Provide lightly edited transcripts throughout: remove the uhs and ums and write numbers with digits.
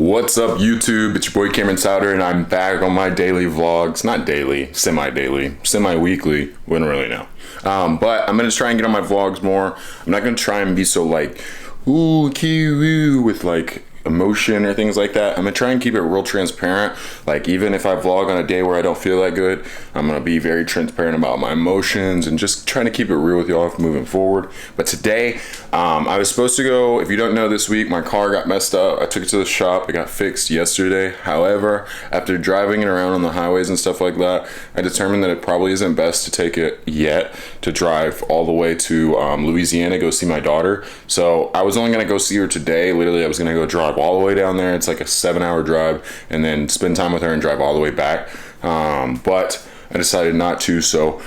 What's up YouTube? It's your boy Cameron Souter and I'm back on my daily vlogs. Not daily, semi-daily, semi-weekly, wouldn't really know. But I'm gonna try and get on my vlogs more. I'm not gonna try and be so like, ooh, cute, with like emotion or things like that. I'm gonna try and keep it real transparent. Like even if I vlog on a day where I don't feel that good, I'm gonna be very transparent about my emotions and just trying to keep it real with y'all moving forward. But today, I was supposed to go, if you don't know, this week my car got messed up. I took it to the shop, it got fixed yesterday. However, after driving it around on the highways and stuff like that, I determined that it probably isn't best to take it yet, to drive all the way to Louisiana, go see my daughter. So I was only gonna go see her today. Literally, I was gonna go drive all the way down there. It's like a 7-hour drive, and then spend time with her and drive all the way back. But I decided not to, so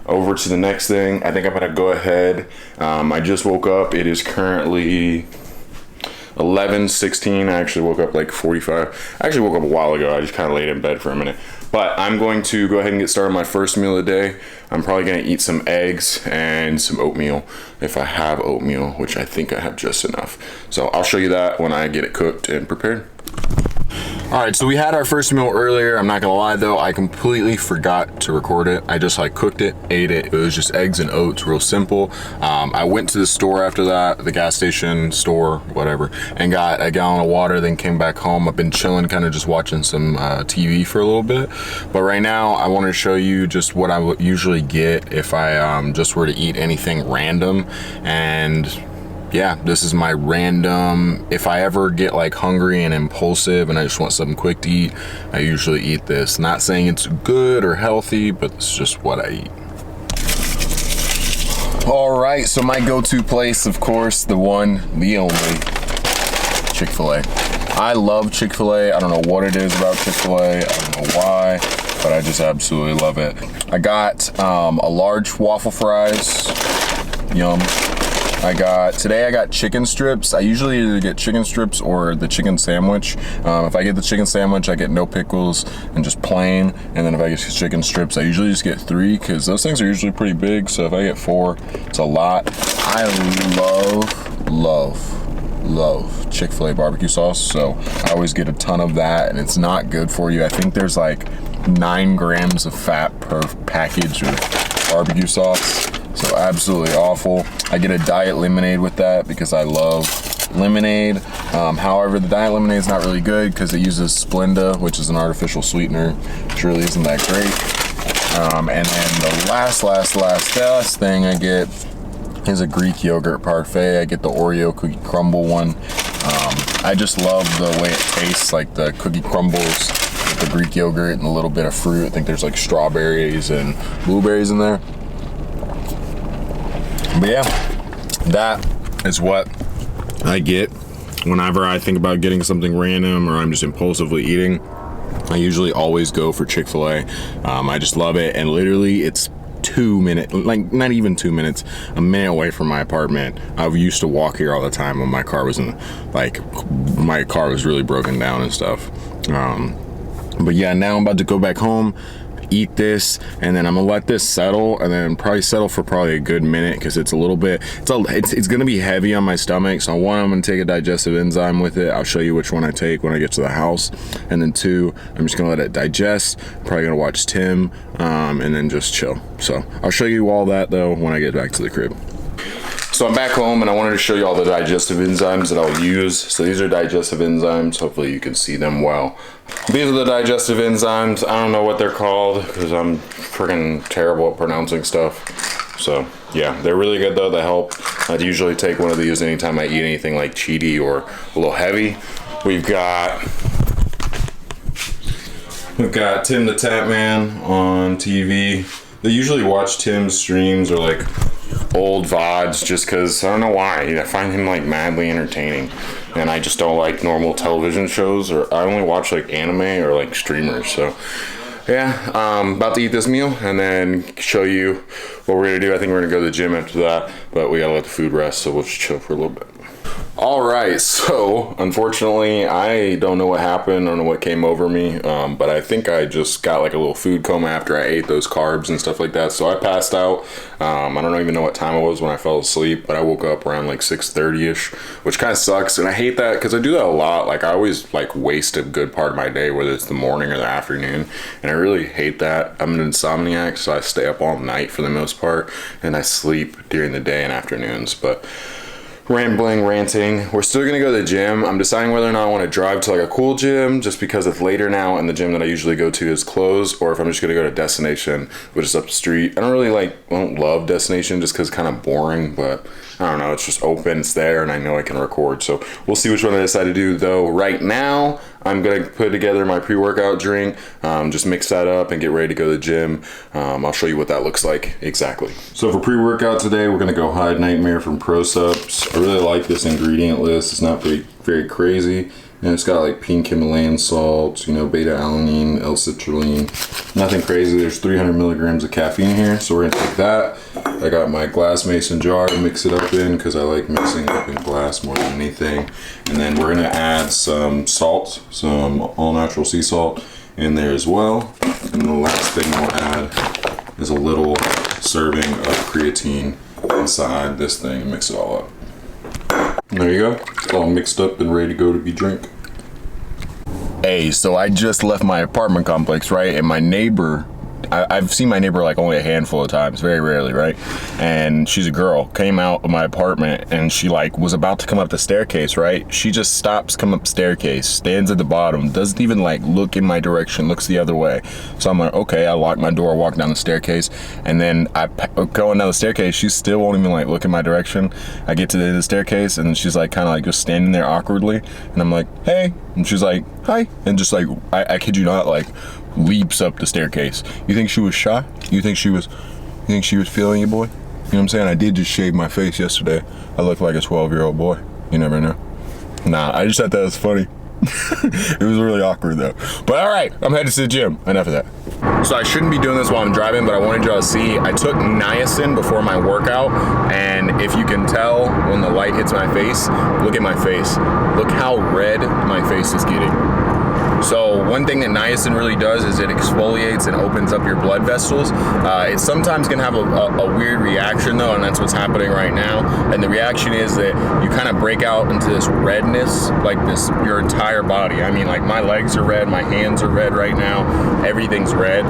over to the next thing. I think I'm gonna go ahead. I just woke up. It is currently 11:16. I actually woke up like 45. I actually woke up a while ago. I just kind of laid in bed for a minute. But I'm going to go ahead and get started on my first meal of the day. I'm probably gonna eat some eggs and some oatmeal, if I have oatmeal, which I think I have just enough. So I'll show you that when I get it cooked and prepared. All right, so we had our first meal earlier. I'm not gonna lie though, I completely forgot to record it. I just like cooked it, ate it. It was just eggs and oats, real simple. I went to the store after that, the gas station, store, whatever, and got a gallon of water, then came back home. I've been chilling, kind of just watching some TV for a little bit. But right now, I wanted to show you just what I would usually get if I just were to eat anything random. And yeah, this is my random, if I ever get like hungry and impulsive and I just want something quick to eat, I usually eat this. Not saying it's good or healthy, but it's just what I eat. All right, so my go-to place, of course, the one, the only, Chick-fil-A. I love Chick-fil-A. I don't know what it is about Chick-fil-A. I don't know why, but I just absolutely love it. I got a large waffle fries, yum. Today I got chicken strips. I usually either get chicken strips or the chicken sandwich. If I get the chicken sandwich, I get no pickles and just plain. And then if I get chicken strips, I usually just get 3 because those things are usually pretty big. So if I get 4, it's a lot. I love Chick-fil-A barbecue sauce. So I always get a ton of that, and it's not good for you. I think there's like 9 grams of fat per package of barbecue sauce. So absolutely awful. I get a diet lemonade with that because I love lemonade. However, the diet lemonade is not really good because it uses Splenda, which is an artificial sweetener, which really isn't that great. And then the last thing I get is a Greek yogurt parfait. I get the Oreo cookie crumble one. I just love the way it tastes, like the cookie crumbles with the Greek yogurt and a little bit of fruit. I think there's like strawberries and blueberries in there. But yeah, that is what I get whenever I think about getting something random or I'm just impulsively eating. I usually always go for Chick-fil-A. I just love it, and literally it's 2 minutes, like not even 2 minutes, a minute away from my apartment. I used to walk here all the time when my car was my car was really broken down and stuff. But yeah, now I'm about to go back home, eat this, and then I'm gonna let this settle, and then probably settle for probably a good minute because it's a little bit, it's gonna be heavy on my stomach. So 1, I'm gonna take a digestive enzyme with it. I'll show you which one I take when I get to the house. And then 2, I'm just gonna let it digest. Probably gonna watch Tim, and then just chill. So I'll show you all that though when I get back to the crib. So I'm back home and I wanted to show you all the digestive enzymes that I'll use. So these are digestive enzymes. Hopefully you can see them well. These are the digestive enzymes. I don't know what they're called because I'm freaking terrible at pronouncing stuff. So yeah, they're really good though. They help. I'd usually take one of these anytime I eat anything like cheaty or a little heavy. We've got Tim the Tap Man on TV. They usually watch Tim's streams or like old VODs just because, I don't know why, I find him like madly entertaining, and I just don't like normal television shows, or I only watch like anime or like streamers. So yeah, about to eat this meal and then show you what we're gonna do. I think we're gonna go to the gym after that, but we gotta let the food rest, so we'll just chill for a little bit. All right, so unfortunately, I don't know what happened. I don't know what came over me, but I think I just got like a little food coma after I ate those carbs and stuff like that. So I passed out. I don't even know what time it was when I fell asleep, but I woke up around like 6:30ish, which kind of sucks. And I hate that because I do that a lot. Like I always like waste a good part of my day, whether it's the morning or the afternoon. And I really hate that. I'm an insomniac, so I stay up all night for the most part, and I sleep during the day and afternoons. But rambling, ranting. We're still gonna go to the gym. I'm deciding whether or not I want to drive to like a cool gym just because it's later now and the gym that I usually go to is closed, or if I'm just gonna go to Destination, which is up the street. I don't love Destination just because it's kind of boring, but I don't know, it's just open, it's there, and I know I can record. So we'll see which one I decide to do, though. Right now, I'm gonna put together my pre-workout drink, just mix that up and get ready to go to the gym. I'll show you what that looks like exactly. So for pre-workout today, we're gonna go Hide Nightmare from ProSups. I really like this ingredient list. It's not very crazy. And it's got like pink Himalayan salt, beta-alanine, L-citrulline. Nothing crazy. There's 300 milligrams of caffeine here, so we're gonna take that. I got my glass mason jar to mix it up in because I like mixing up in glass more than anything. And then we're gonna add some salt, some all-natural sea salt in there as well. And the last thing we'll add is a little serving of creatine inside this thing and mix it all up. And there you go. It's all mixed up and ready to go to be drink. Hey, so I just left my apartment complex, right? And my neighbor, I've seen my neighbor like only a handful of times, very rarely, right? And she's a girl, came out of my apartment and she like was about to come up the staircase, right? She just stops, come up staircase, stands at the bottom, doesn't even like look in my direction, looks the other way. So I'm like, okay, I lock my door, walk down the staircase, and then I going down the staircase, she still won't even like look in my direction. I get to the end of the staircase and she's like kind of like just standing there awkwardly, and I'm like, hey, and she's like, hi, and just like, I kid you not, like leaps up the staircase. You think she was shy? You think she was feeling you, boy? You know what I'm saying? I did just shave my face yesterday. I look like a 12-year-old boy. You never know. Nah, I just thought that was funny. It was really awkward though. But all right, I'm headed to the gym. Enough of that. So I shouldn't be doing this while I'm driving, but I wanted y'all to see, I took niacin before my workout, and if you can tell when the light hits my face, look at my face. Look how red my face is getting. So one thing that niacin really does is it exfoliates and opens up your blood vessels. It sometimes can have a weird reaction though, and that's what's happening right now. And the reaction is that you kind of break out into this redness, like this, your entire body. I mean, like my legs are red, my hands are red right now, everything's red.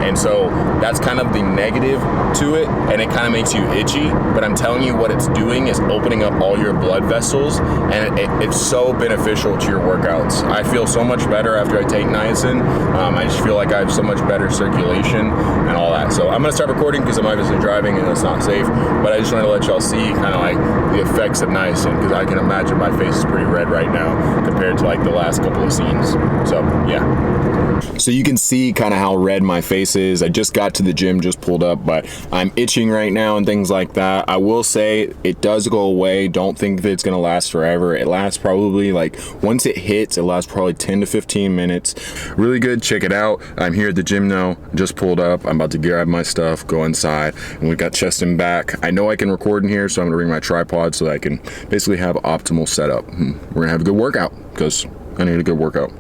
And so that's kind of the negative to it, and it kind of makes you itchy. But I'm telling you, what it's doing is opening up all your blood vessels, and it's so beneficial to your workouts. I feel so much better after I take niacin. I just feel like I have so much better circulation and all that. So I'm gonna start recording because I'm obviously driving and it's not safe, but I just wanted to let y'all see kind of like the effects of niacin, because I can imagine my face is pretty red right now compared to like the last couple of scenes. So yeah. So you can see kind of how red my face is. I just got to the gym, just pulled up, but I'm itching right now and things like that. I will say it does go away. Don't think that it's gonna last forever. It lasts probably like, once it hits, it lasts probably 10 to 15 minutes. Really good, check it out. I'm here at the gym now, just pulled up. I'm about to grab my stuff, go inside, and we've got chest and back. I know I can record in here, so I'm gonna bring my tripod so that I can basically have optimal setup. We're gonna have a good workout, because I need a good workout.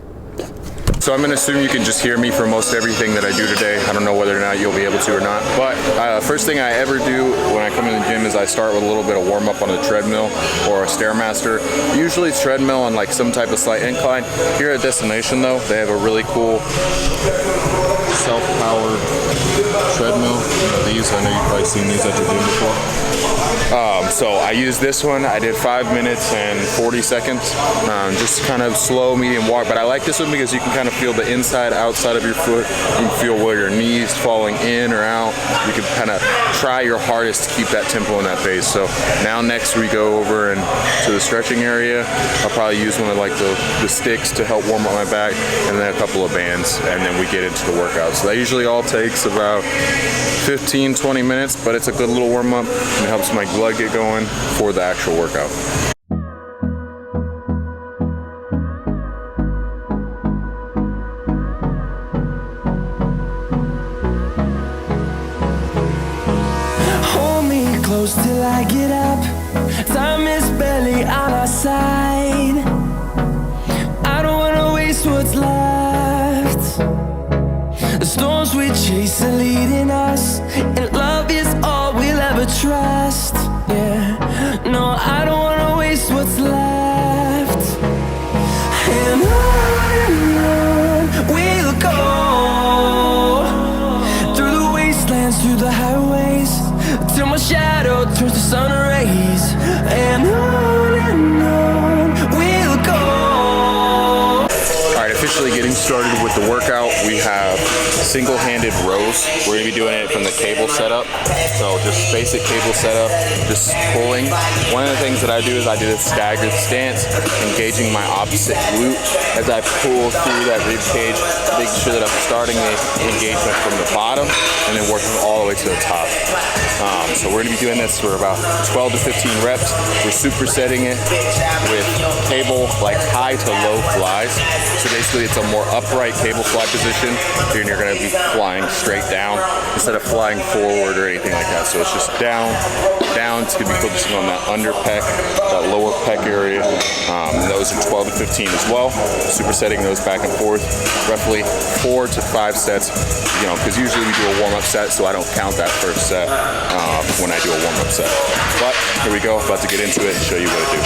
So I'm gonna assume you can just hear me for most everything that I do today. I don't know whether or not you'll be able to or not. But first thing I ever do when I come in the gym is I start with a little bit of warm up on a treadmill or a Stairmaster. Usually it's treadmill on like some type of slight incline. Here at Destination though, they have a really cool self-powered treadmill. These, I know you've probably seen these at the gym before. So I used this one. I did 5 minutes and 40 seconds. Just kind of slow, medium walk. But I like this one because you can kind of feel the inside, outside of your foot. You can feel where your knees falling in or out. You can kind of try your hardest to keep that tempo in that pace. So now next we go over and to the stretching area. I'll probably use one of like the sticks to help warm up my back, and then a couple of bands, and then we get into the workout. So that usually all takes about 15-20 minutes, but it's a good little warm up and it helps my blood get going for the actual workout. Hold me close till I get up. Time is barely on our side. I don't wanna waste what's left. The storms we chase are leading us, and love is all we'll ever trust. Yeah, no, I don't wanna waste what's left. And on we'll go, through the wastelands, through the highways, till my shadow turns to sun rays. And on we'll go. All right, officially getting started with the workout. We have single-handed rows. We're gonna be doing it from the cable setup. So just basic cable setup, just pulling. One of the things that I do is I do this staggered stance, engaging my opposite glute as I pull through that rib cage, making sure that I'm starting the engagement from the bottom and then working all the way to the top. So we're gonna be doing this for about 12 to 15 reps. We're supersetting it with cable like high to low flies. So basically it's a more upright cable fly position. Then you're gonna be flying straight down instead of flying forward or anything like that. So it's just down, down. It's gonna be focusing on that under pec, that lower pec area. And those are 12 to 15 as well. Supersetting those back and forth, roughly 4 to 5 sets, you know, because usually we do a warm-up set, so I don't count that first set when I do a warm-up set. But here we go, about to get into it and show you what to do.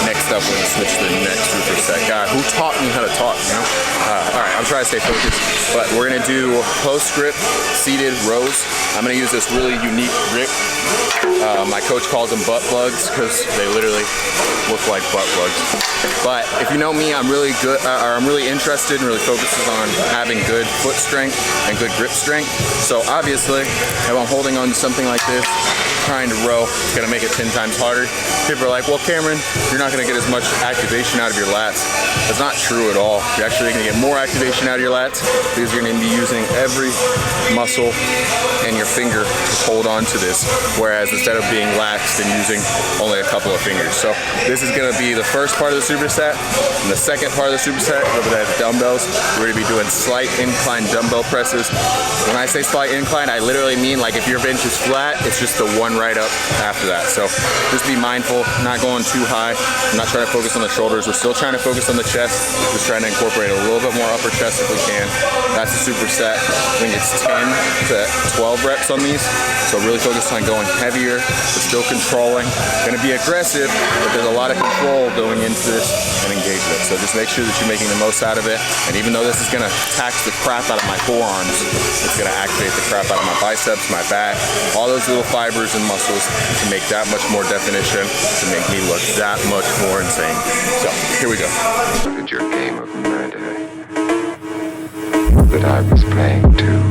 Next up, we're gonna switch to the next superset. God, who taught me how to talk, you know? All right, I'm trying to stay focused, but we're gonna do post grip, seated rows. I'm gonna use this really unique grip. My coach calls them butt plugs because they literally look like butt plugs. But if you know me, I'm really good, or I'm really interested and really focuses on having good foot strength and good grip strength. So obviously, if I'm holding on to something like this, trying to row, it's gonna make it 10 times harder. People are like, well, Cameron, you're not gonna get as much activation out of your lats. That's not true at all. You're actually gonna get more activation out of your lats because you're gonna be using every muscle and your finger to hold on to this. Whereas instead of being laxed and using only a couple of fingers. So this is gonna be the first part of the superset. And the second part of the superset, over there, the dumbbells, we're gonna be doing slight incline dumbbell presses. When I say slight incline, I literally mean like if your bench is flat, it's just the one right up after that. So just be mindful, not going too high. I'm not trying to focus on the shoulders. We're still trying to focus on the chest. Just trying to incorporate a little bit more upper chest if we can. That's the superset. I think it's 10 to 12 reps on these. So really focus on going heavier, but still controlling. Gonna be aggressive, but there's a lot of control going into this and engagement. So just make sure that you're making the most out of it. And even though this is gonna tax the crap out of my forearms, it's gonna activate the crap out of my biceps, my back, all those little fibers and muscles to make that much more definition, to make me look that much more insane. So here we go. Look at your game of murder that I was playing too.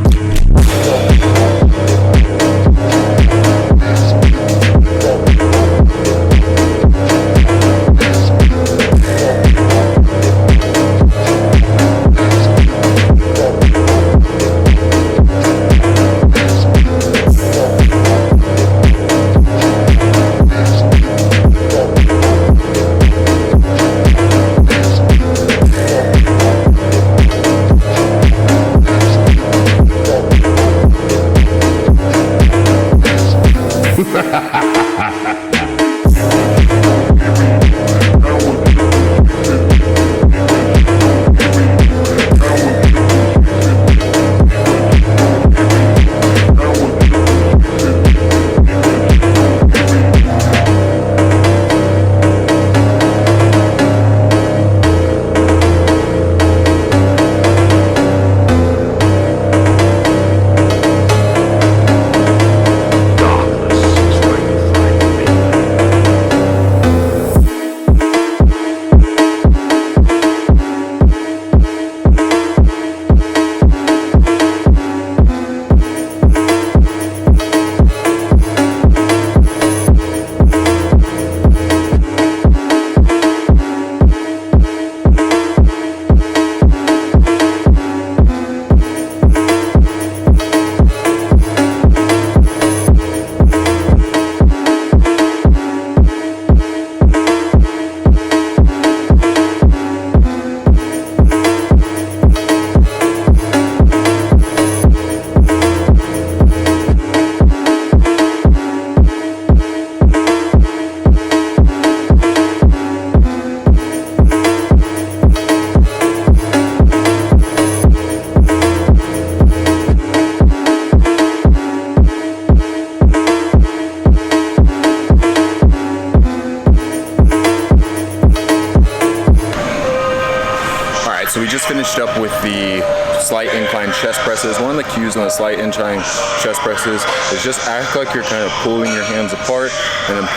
So we just finished up with the slight incline chest presses. One of the cues on the slight incline chest presses is just act like you're kind of pulling your hands apart and then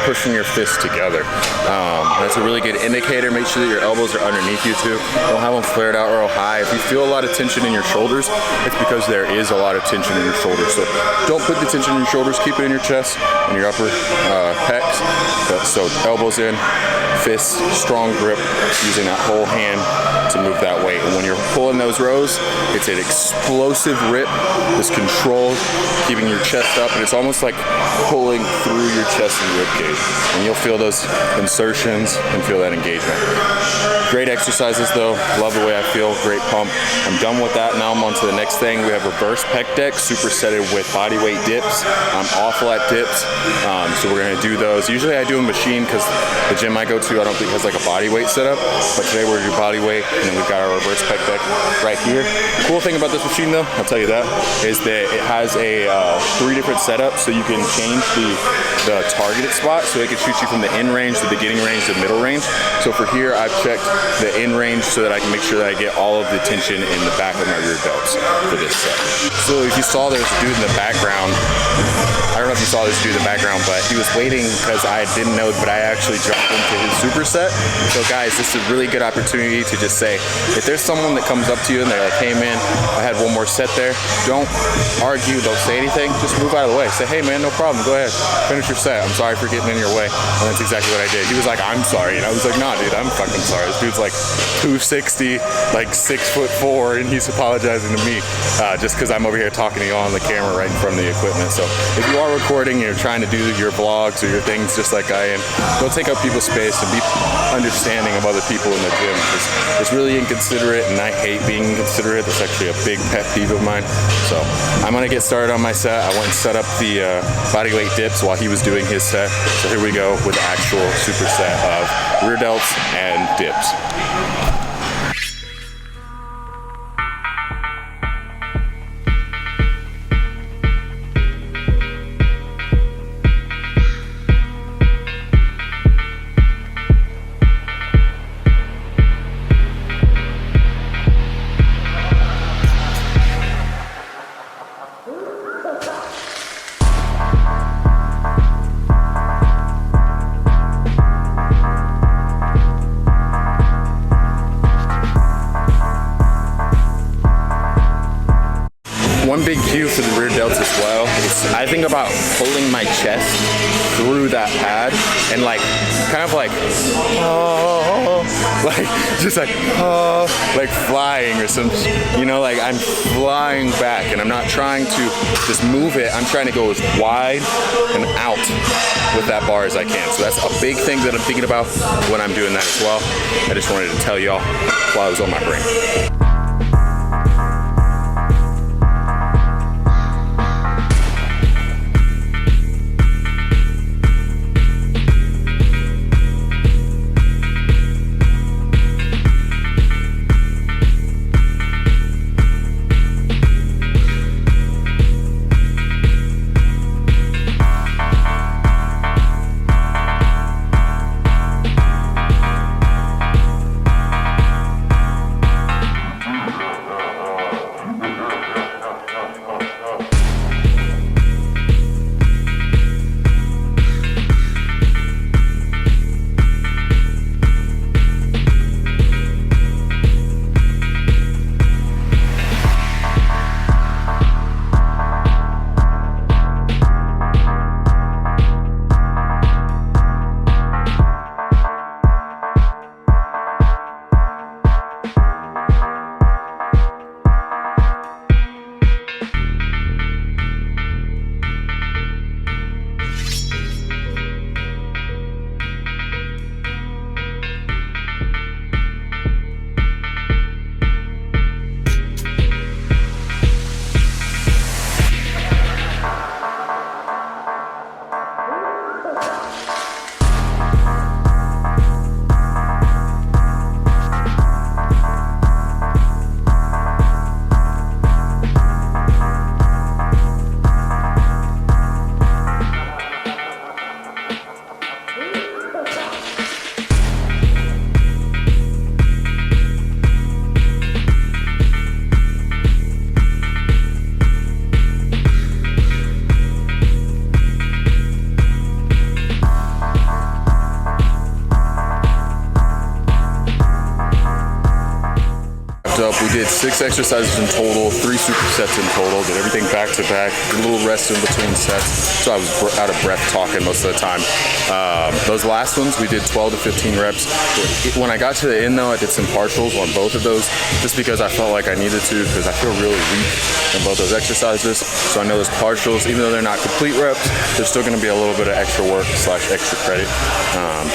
pushing your fists together. That's a really good indicator. Make sure that your elbows are underneath you too. Don't have them flared out real high. If you feel a lot of tension in your shoulders, it's because there is a lot of tension in your shoulders. So don't put the tension in your shoulders. Keep it in your chest and your upper pecs. So elbows in, fists, strong grip, using that whole hand to move that weight. And when you're pulling those rows, it's an explosive rip, this control, keeping your chest up, and it's almost like pulling through your chest and rib cage. And you'll feel those insertions and feel that engagement. Great exercises though, love the way I feel, great pump. I'm done with that, now I'm on to the next thing. We have reverse pec deck, supersetted with body weight dips. I'm awful at dips, so we're gonna do those. Usually I do a machine because the gym I go to to, I don't think has like a body weight setup, but today we're gonna do body weight, and then we've got our reverse pec deck right here. Cool thing about this machine though, I'll tell you that, is that it has a 3 different setups, so you can change the targeted spot, so it can shoot you from the end range, the beginning range, the middle range. So for here, I've checked the end range so that I can make sure that I get all of the tension in the back of my rear delts for this set. So if you saw there's a dude in the background, I don't know if you saw this dude in the background, but he was waiting because I didn't know, but I actually jumped into his superset. So guys, this is a really good opportunity to just say, if there's someone that comes up to you and they're like, hey man, I had one more set there, don't argue, don't say anything, just move out of the way. Say, hey man, no problem, go ahead, finish your set. I'm sorry for getting in your way. And that's exactly what I did. He was like, I'm sorry. And I was like, nah dude, I'm fucking sorry. This dude's like 260, like 6'4", and he's apologizing to me just because I'm over here talking to you on the camera right in front of the equipment. So if you are recording and you're trying to do your vlogs or your things just like I am, don't take up people's space and be understanding of other people in the gym, because it's really inconsiderate, and I hate being inconsiderate. That's actually a big pet peeve of mine. So I'm gonna get started on my set. I went and set up the bodyweight dips while he was doing his set. So here we go with the actual superset of rear delts and dips. One big cue for the rear delts as well is I think about pulling my chest through that pad and like kind of like just like flying or some, you know, like I'm flying back, and I'm not trying to just move it, I'm trying to go as wide and out with that bar as I can. So that's a big thing that I'm thinking about when I'm doing that as well. I just wanted to tell y'all while it was on my brain. Up. We did 6 exercises in total, 3 supersets in total, did everything back to back, a little rest in between sets, so I was out of breath talking most of the time. Those last ones, we did 12 to 15 reps. When I got to the end though, I did some partials on both of those, just because I felt like I needed to, because I feel really weak in both those exercises. So I know those partials, even though they're not complete reps, there's still gonna be a little bit of extra work / extra credit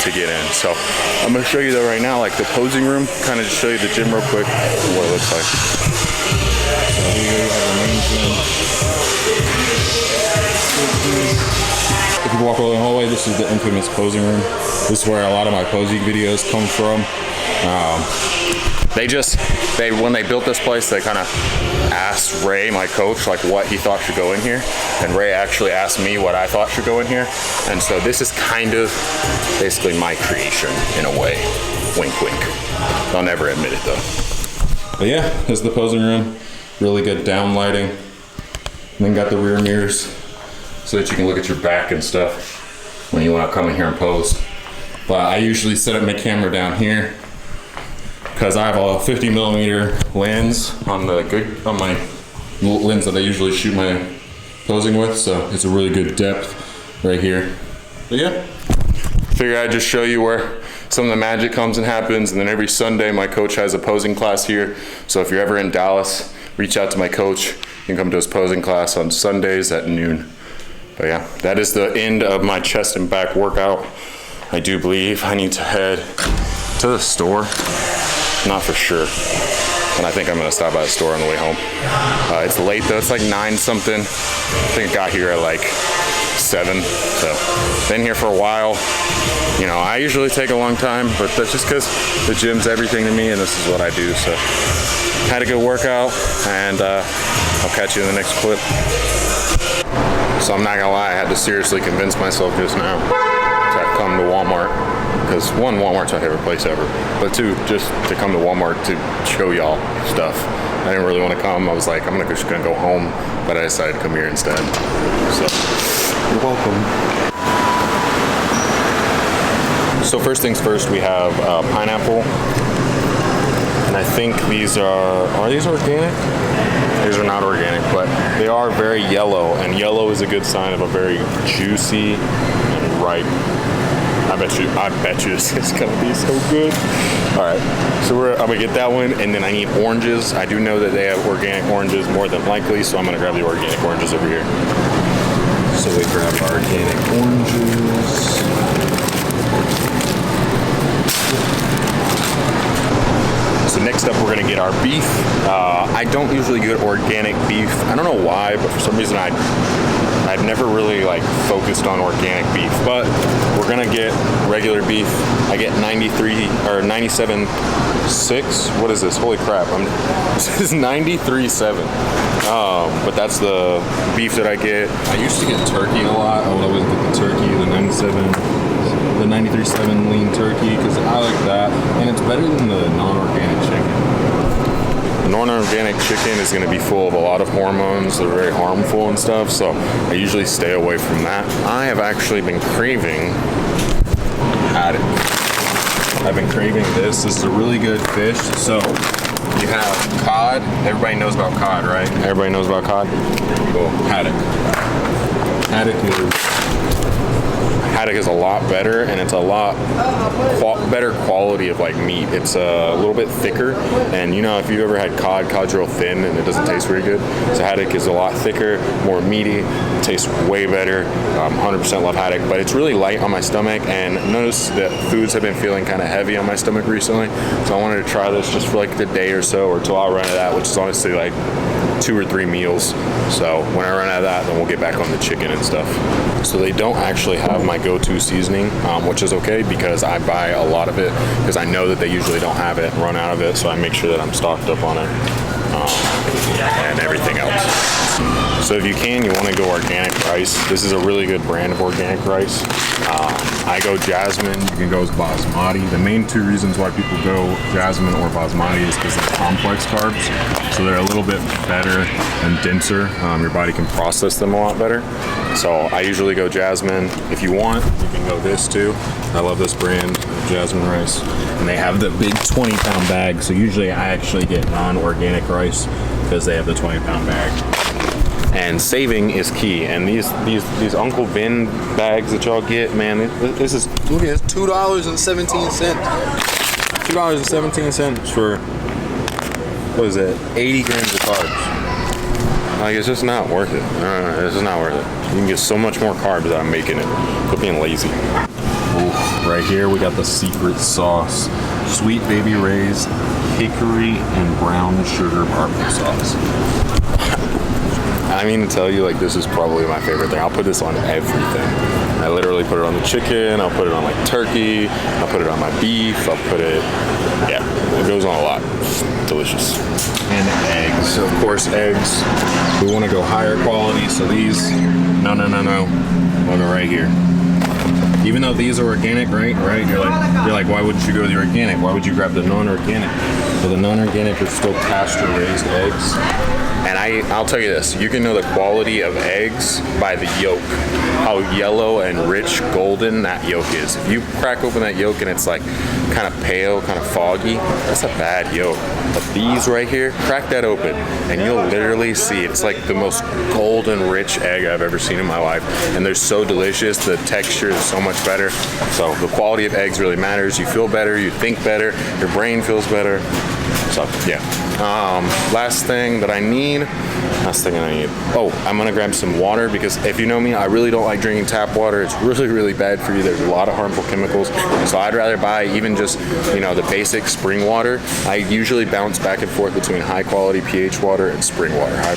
to get in. So I'm gonna show you though right now, like the posing room, kind of just show you the gym real quick, what it looks like. So here you have the main gym. if you walk along the hallway, this is the infamous posing room. This is where a lot of my posing videos come from. When they built this place, they kind of asked Ray, my coach, like what he thought should go in here. And Ray actually asked me what I thought should go in here. And so this is kind of basically my creation in a way. Wink, wink. I'll never admit it though. But yeah, this is the posing room. Really good down lighting. And then got the rear mirrors so that you can look at your back and stuff when you want to come in here and pose. But I usually set up my camera down here because I have a 50mm lens on my lens that I usually shoot my posing with, so it's a really good depth right here. But yeah, figure I'd just show you where some of the magic comes and happens. And then every Sunday my coach has a posing class here, so if you're ever in Dallas, reach out to my coach. You can come to his posing class on Sundays at noon. But yeah, that is the end of my chest and back workout. I do believe I need to head to the store. Not for sure, and I think I'm gonna stop by the store on the way home. It's late though, it's like 9 something. I think I got here at like 7, so been here for a while. You know, I usually take a long time, but that's just because the gym's everything to me and this is what I do. So had a good workout, and I'll catch you in the next clip. So I'm not gonna lie, I had to seriously convince myself just now to come to Walmart. Because 1, Walmart's my favorite place ever, but 2, just to come to Walmart to show y'all stuff. I didn't really want to come. I was like, I'm just gonna go home, but I decided to come here instead. So, you're welcome. So first things first, we have pineapple, and I think these are these organic? These are not organic, but they are very yellow, and yellow is a good sign of a very juicy and ripe. I bet you this is gonna be so good. All right, so I'm gonna get that one, and then I need oranges. I do know that they have organic oranges more than likely, so I'm gonna grab the organic oranges over here. So we grab our organic oranges. So next up, we're gonna get our beef. I don't usually get organic beef. I don't know why, but for some reason I've never really like focused on organic beef, but we're gonna get regular beef. I get 93 or 97.6. What is this? Holy crap! This is 93.7. But that's the beef that I get. I used to get turkey a lot. I would always get the turkey, the 93.7 lean turkey, because I like that, and it's better than the non-organic chicken. The non-organic chicken is going to be full of a lot of hormones that are very harmful and stuff, so I usually stay away from that. I have actually been craving haddock. I've been craving this. This is a really good fish. So you have cod. Everybody knows about cod, right? Everybody knows about cod? Cool. Haddock. Haddock is a lot better, and it's a lot better quality of like meat. It's a little bit thicker, and you know, if you've ever had cod's real thin and it doesn't taste very good. So haddock is a lot thicker, more meaty, it tastes way better. 100% love haddock, but it's really light on my stomach, and notice that foods have been feeling kind of heavy on my stomach recently. So I wanted to try this just for like a day or so, or till I run out of that, which is honestly like 2 or 3 meals. So when I run out of that, then we'll get back on the chicken and stuff. So they don't actually have my go-to seasoning, which is okay because I buy a lot of it because I know that they usually don't have it, run out of it, so I make sure that I'm stocked up on it and everything else. So if you can, you want to go organic rice. This is a really good brand of organic rice. I go Jasmine, you can go Basmati. The main 2 reasons why people go Jasmine or Basmati is because they're complex carbs. So they're a little bit better and denser. Your body can process them a lot better. So I usually go Jasmine. If you want, you can go this too. I love this brand of Jasmine rice. And they have the big 20-pound bag. So usually I actually get non-organic rice because they have the 20-pound bag. And saving is key. And these Uncle Ben bags that y'all get, man, this is, look at this, $2.17. $2.17 for, what is it, 80 grams of carbs. Like, it's just not worth it. It's just not worth it. You can get so much more carbs without making it. Quit being lazy. Ooh, right here we got the secret sauce. Sweet Baby Ray's hickory and brown sugar barbecue sauce. I mean to tell you, like, this is probably my favorite thing. I'll put this on everything. I literally put it on the chicken, I'll put it on like turkey, I'll put it on my beef, I'll put it, yeah, it goes on a lot. It's delicious. And eggs, of course, eggs. We want to go higher quality, so these, no. We'll go right here. Even though these are organic, right? You're like, why wouldn't you go to the organic? Why would you grab the non-organic? Well, the non-organic are still pasture-raised eggs. And I'll tell you this, you can know the quality of eggs by the yolk. How yellow and rich golden that yolk is. If you crack open that yolk and it's like kind of pale, kind of foggy, that's a bad yolk. But these right here, crack that open and you'll literally see it's like the most golden rich egg I've ever seen in my life. And they're so delicious, the texture is so much better. So the quality of eggs really matters. You feel better, you think better, your brain feels better. So yeah. Last thing I need. Oh, I'm gonna grab some water because if you know me, I really don't like drinking tap water. It's really, really bad for you. There's a lot of harmful chemicals. So I'd rather buy even just, the basic spring water. I usually bounce back and forth between high quality pH water and spring water. High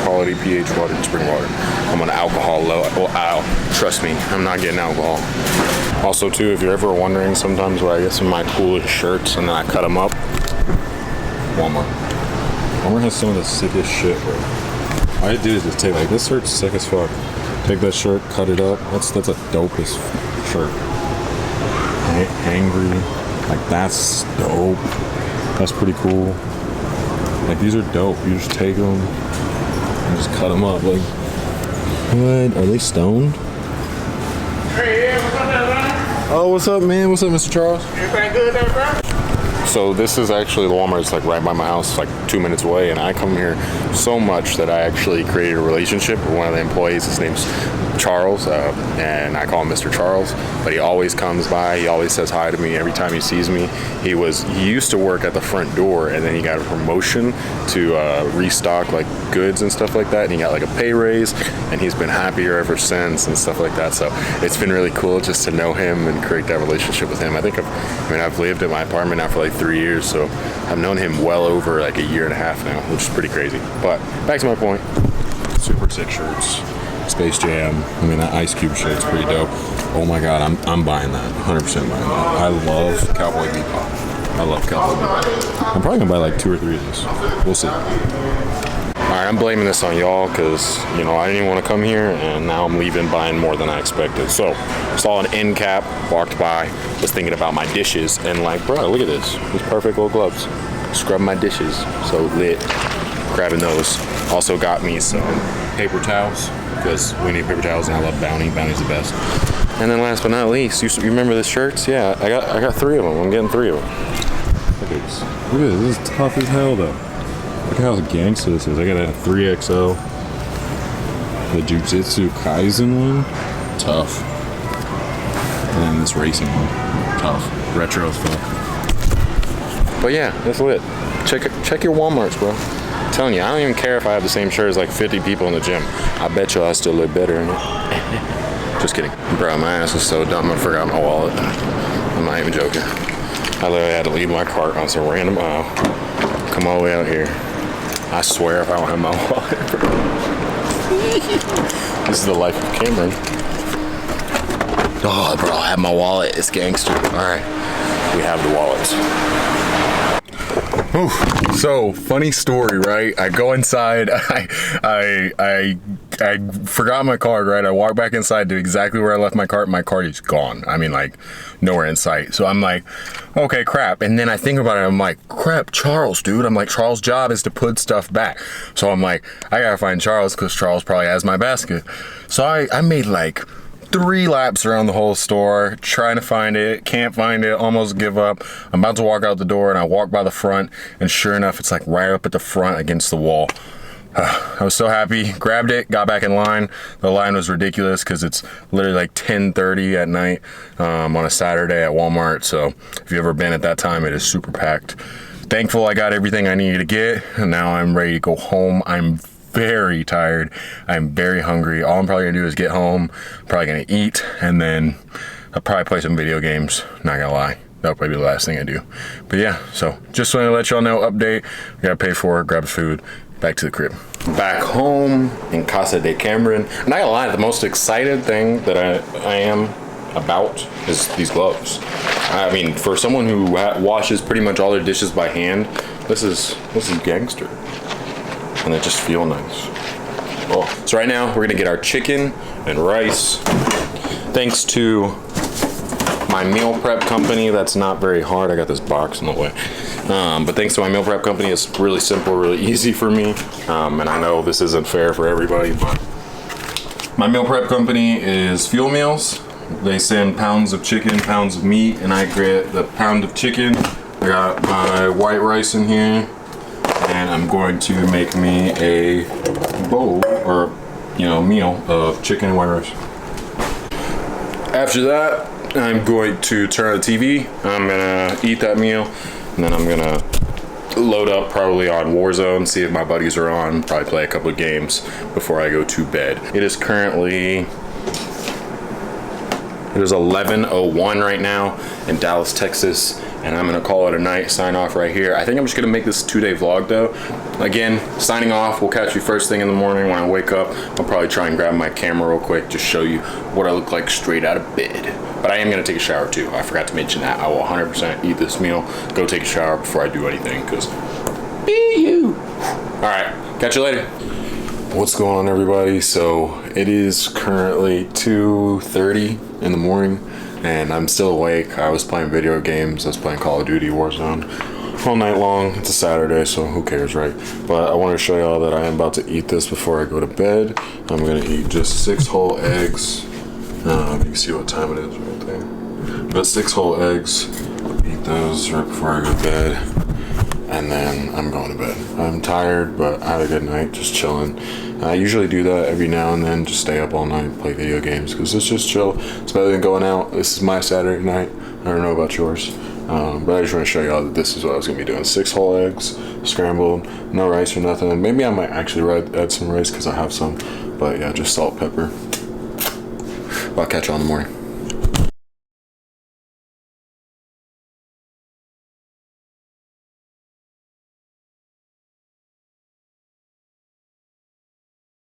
quality pH water and spring water. I'm on alcohol low. Trust me, I'm not getting alcohol. Also too, if you're ever wondering sometimes where I get some of my coolest shirts and then I cut them up, Walmart has some of the sickest shit, bro. All I do is just take, like, this shirt's sick as fuck. Take that shirt, cut it up. That's a dopest shirt. Angry, like, that's dope. That's pretty cool. Like, these are dope. You just take them and just cut them up. Like, what? Are they stoned? Hey, what's up, man? Oh, what's up, man? What's up, Mr. Charles? Everything good there, bro? So this is actually the Walmart. It's like right by my house, like 2 minutes away, and I come here so much that I actually created a relationship with one of the employees. His name's Charles, and I call him Mr. Charles, but he always comes by. He always says hi to me every time he sees me. He used to work at the front door, and then he got a promotion to restock like goods and stuff like that, and he got like a pay raise, and he's been happier ever since and stuff like that. So it's been really cool just to know him and create that relationship with him. I've lived at my apartment now for like 3 years, so I've known him well over like a year and a half now, which is pretty crazy. But back to my point, superset shirts, Space Jam. That Ice Cube shirt's pretty dope. Oh my god, I'm buying that. 100% buying that. I love Cowboy Bebop. I love Cowboy Bebop. I'm probably gonna buy like 2 or 3 of these. We'll see. Alright, I'm blaming this on y'all because, I didn't even want to come here, and now I'm leaving buying more than I expected. So, saw an end cap, walked by, was thinking about my dishes, and like, bro, look at this. These perfect little gloves. Scrub my dishes. So lit. Grabbing those. Also got me some paper towels, because we need paper towels, and I love Bounty. Bounty's the best. And then last but not least, you remember the shirts? Yeah, I got 3 of them. I'm getting 3 of them. Look at this. Look at this. This is tough as hell, though. Look how gangsta this is. I got a 3XL. The Jujutsu Kaisen one. Tough. And then this racing one. Tough. Retro as fuck. But yeah, that's lit. Check your Walmarts, bro. I'm telling you, I don't even care if I have the same shirt as like 50 people in the gym. I bet you I still look better in it. Just kidding. Bro, my ass was so dumb I forgot my wallet. I'm not even joking. I literally had to leave my cart on some random aisle. Come all the way out here. I swear if I don't have my wallet. This is the life of Cameron. Oh, bro, I have my wallet. It's gangster. Alright. We have the wallets. Oof. So, funny story, right? I go inside, I forgot my card, right? I walk back inside to exactly where I left my cart. My card is gone. Nowhere in sight. So I'm like, okay, crap. And then I think about it, I'm like, crap, Charles, dude. I'm like, Charles' job is to put stuff back. So I'm like, I gotta find Charles because Charles probably has my basket. So I made like 3 laps around the whole store trying to find it, can't find it, almost give up. I'm about to walk out the door and I walk by the front, and sure enough, it's like right up at the front against the wall. I was so happy, grabbed it, got back in line. The line was ridiculous because it's literally like 10:30 at night on a Saturday at Walmart. So if you've ever been at that time, it is super packed. Thankful I got everything I needed to get, and now I'm ready to go home. I'm very tired. I'm very hungry. All I'm probably gonna do is get home, probably gonna eat, and then I'll probably play some video games, not gonna lie. That'll probably be the last thing I do. But yeah, so just wanted to let y'all know, update. I gotta pay for it, grab food, back to the crib. Back home in Casa de Cameron. I'm not gonna lie, the most excited thing that I am about is these gloves. I mean, for someone who washes pretty much all their dishes by hand, this is gangster, and they just feel nice. Oh. So right now we're gonna get our chicken and rice. Thanks to my meal prep company, that's not very hard. I got this box in the way. But thanks to my meal prep company, it's really simple, really easy for me. And I know this isn't fair for everybody, but my meal prep company is Fuel Meals. They send pounds of chicken, pounds of meat, and I get the pound of chicken. I got my white rice in here, and I'm going to make me a bowl, or meal of chicken and white rice. After that, I'm going to turn on the TV. I'm gonna eat that meal, and then I'm gonna load up probably on Warzone, see if my buddies are on, probably play a couple of games before I go to bed. It is 11:01 right now in Dallas, Texas, and I'm gonna call it a night, sign off right here. I think I'm just gonna make this a 2-day vlog though. Again, signing off. We'll catch you first thing in the morning when I wake up. I'll probably try and grab my camera real quick, just show you what I look like straight out of bed. But I am gonna take a shower too. I forgot to mention that. I will 100% eat this meal, go take a shower before I do anything, because be you. All right, catch you later. What's going on, everybody? So it is currently 2:30 in the morning, and I'm still awake. I was playing video games. I was playing Call of Duty Warzone all night long. It's a Saturday, so who cares, right? But I want to show y'all that I am about to eat this before I go to bed. I'm gonna eat just 6 whole eggs. You can see what time it is right there. But 6 whole eggs. Eat those right before I go to bed, and then I'm going to bed. I'm tired, but I had a good night, just chilling. I usually do that every now and then, just stay up all night and play video games, because it's just chill. It's better than going out. This is my Saturday night. I don't know about yours, but I just want to show y'all that this is what I was going to be doing. 6 whole eggs, scrambled, no rice or nothing. Maybe I might actually add some rice because I have some, but yeah, just salt, pepper. I'll catch you all in the morning.